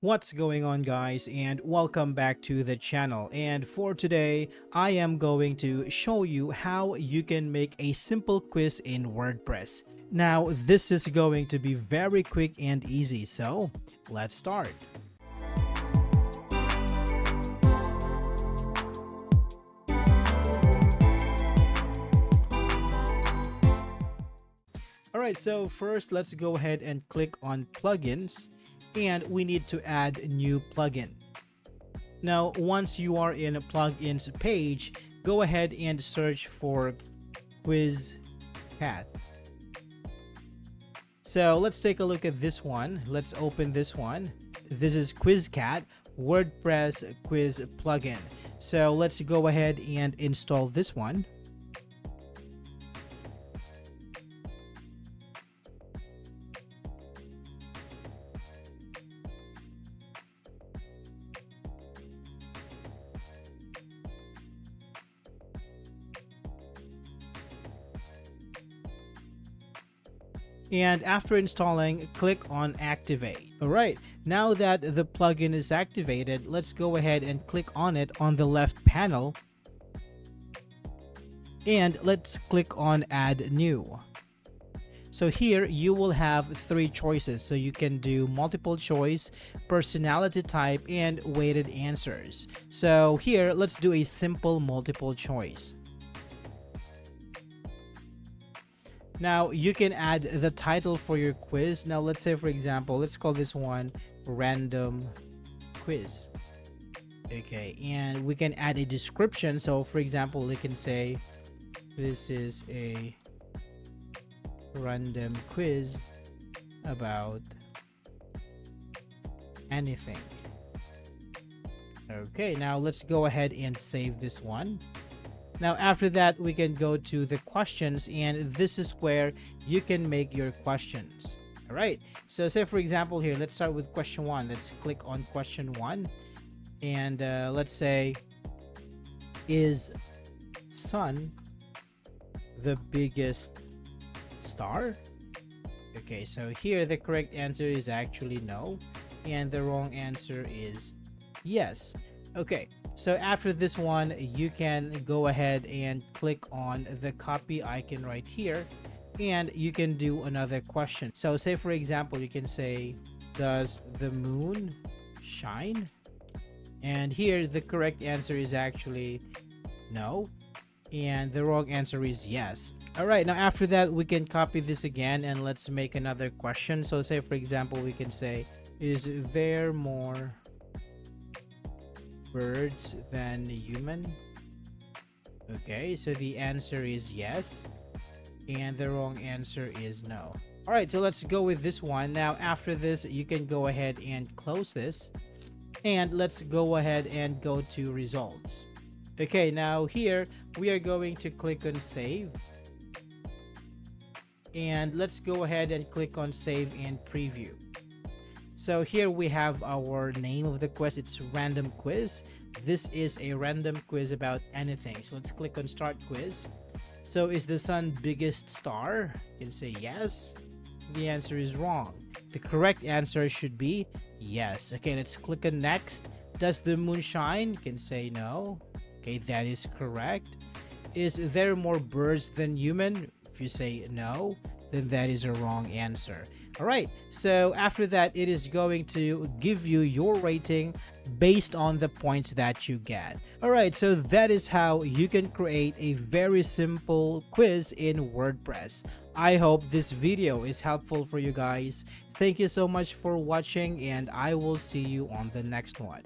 What's going on, guys, and welcome back to the channel. And for today I am going to show you how you can make a simple quiz in WordPress. Now this is going to be very quick and easy, so let's start. Alright, so first let's go ahead and click on plugins, and we need to add a new plugin. Now once you are in a plugins page, go ahead and search for Quiz Cat. So let's take a look at this one. Let's open this one. This is QuizCat WordPress quiz plugin. So let's go ahead and install this one. And after installing, click on activate. Alright, now that the plugin is activated, let's go ahead and click on it on the left panel. And let's click on add new. So here you will have three choices. So you can do multiple choice, personality type, and weighted answers. So here, let's do a simple multiple choice. Now you can add the title for your quiz. Now let's say, for example, let's call this one random quiz. Okay, and we can add a description. So for example, we can say this is a random quiz about anything. Okay, now let's go ahead and save this one. Now after that, we can go to the questions, and this is where you can make your questions. All right, so say for example here, let's start with question 1. Let's click on question 1, and let's say, is sun the biggest star? Okay, so here the correct answer is actually no, and the wrong answer is yes. Okay, so after this one, you can go ahead and click on the copy icon right here, and you can do another question. So say for example, you can say, does the moon shine? And here the correct answer is actually no, and the wrong answer is yes. All right, now after that, we can copy this again, and let's make another question. So say for example, we can say, is there more birds than human? Okay, so the answer is yes, and the wrong answer is no. All right, so let's go with this one. Now after this, you can go ahead and close this, and let's go ahead and go to results. Okay, now here we are going to click on save, and let's go ahead and click on save and preview. So here we have our name of the quiz. It's random quiz. This is a random quiz about anything. So let's click on start quiz. So is the sun biggest star? You can say yes. The answer is wrong. The correct answer should be yes. Okay, let's click on next. Does the moon shine? You can say no. Okay, that is correct. Is there more birds than human? If you say no, then that is a wrong answer. All right, so after that, it is going to give you your rating based on the points that you get. All right, so that is how you can create a very simple quiz in WordPress. I hope this video is helpful for you guys. Thank you so much for watching, and I will see you on the next one.